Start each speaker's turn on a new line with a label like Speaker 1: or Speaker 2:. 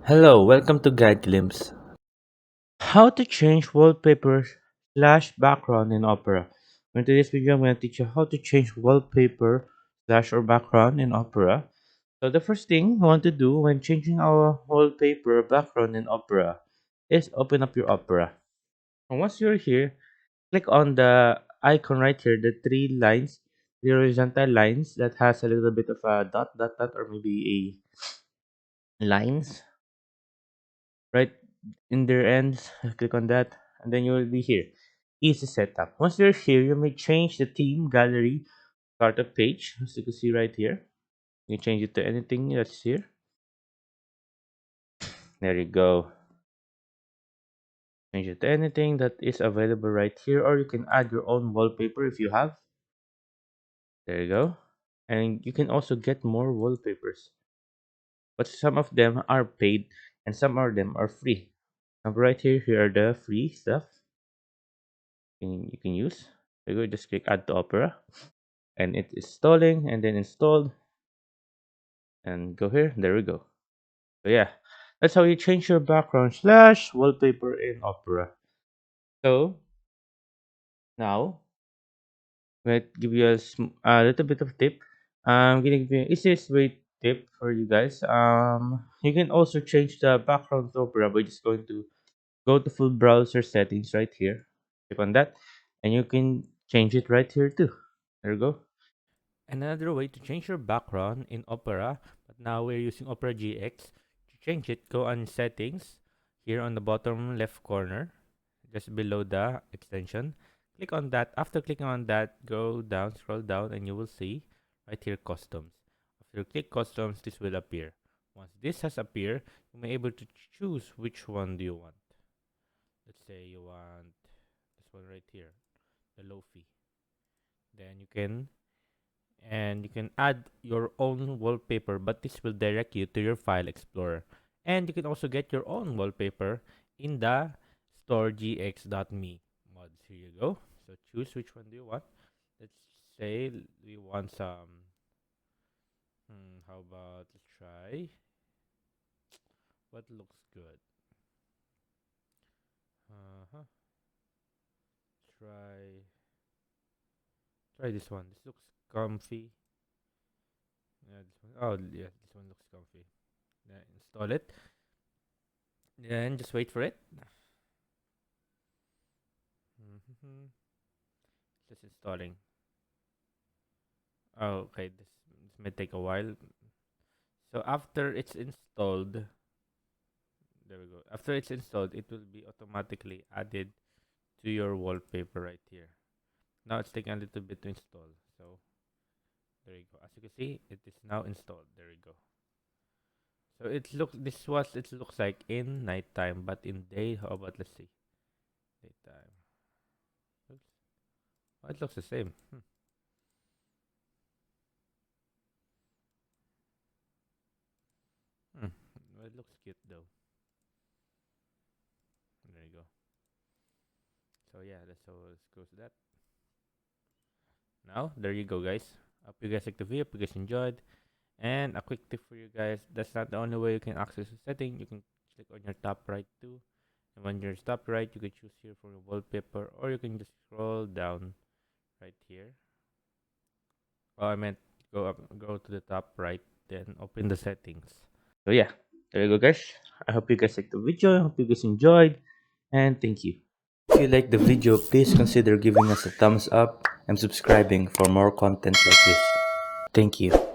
Speaker 1: Hello, welcome to Guide Glimpse. How to change wallpaper slash background in Opera. In today's video, I'm going to teach you how to change wallpaper slash or background in Opera. So the first thing you want to do when changing our wallpaper background in Opera is open up your Opera. And once you're here, click on the icon right here, the three lines, the horizontal lines that has a little bit of a dot, or maybe a lines right in their ends. Click on that, and then you will be here. Easy setup. Once you're here, you may change the theme, gallery, startup page, as you can see right here. You can change it to anything that's here. There you go. Change it to anything that is available right here, or you can add your own wallpaper if you have. There you go. And you can also get more wallpapers, but some of them are paid and some of them are free. Now, right here are the free stuff you can use. There you go. Just click add to Opera and it is installing and then installed and go here. There we go. So yeah, that's how you change your background slash wallpaper in Opera. So now I'm gonna give you a little bit of tip. I'm gonna give you easiest way tip for you guys. You can also change the background to Opera by just going to go to full browser settings right here. Click on that, and you can change it right here too. There you go. Another way to change your background in Opera, but now we're using Opera GX. To change it, go on settings here on the bottom left corner, just below the extension. Click on that. After clicking on that, go down, scroll down, and you will see right here customs. After you click customs, this will appear. Once this has appeared, you may able to choose which one do you want. Let's say you want this one right here, the Lofi. Then you can add your own wallpaper, but this will direct you to your file explorer. And you can also get your own wallpaper in the storegx.me mods. Here you go. So choose which one do you want. Let's say we want some. How about let's try what looks good. Uh-huh. Try try this one. This looks comfy. Yeah, this one. Oh yeah, this one looks comfy. Yeah, install it. Then just wait for it. Mhm. Just installing. Oh, okay. This may take a while. So after it's installed, there we go. After it's installed, it will be automatically added to your wallpaper right here. Now it's taking a little bit to install. So there you go. As you can see, it is now installed. There you go. So it looks like in nighttime, but in day, how about let's see. Daytime. Oops. Oh, it looks the same. Hmm. Well, it looks cute though. There you go. So yeah, that's how let's go to that. Now, there you go, guys. Hope you guys like the video. Hope you guys enjoyed. And a quick tip for you guys: that's not the only way you can access the setting. You can click on your top right too. And when you're top right, you can choose here for your wallpaper, or you can just scroll down right here. Oh, I meant go to the top right, then open the settings. So yeah, there you go, guys. I hope you guys liked the video. I hope you guys enjoyed, and thank you. If you like the video, please consider giving us a thumbs up and subscribing for more content like this. Thank you.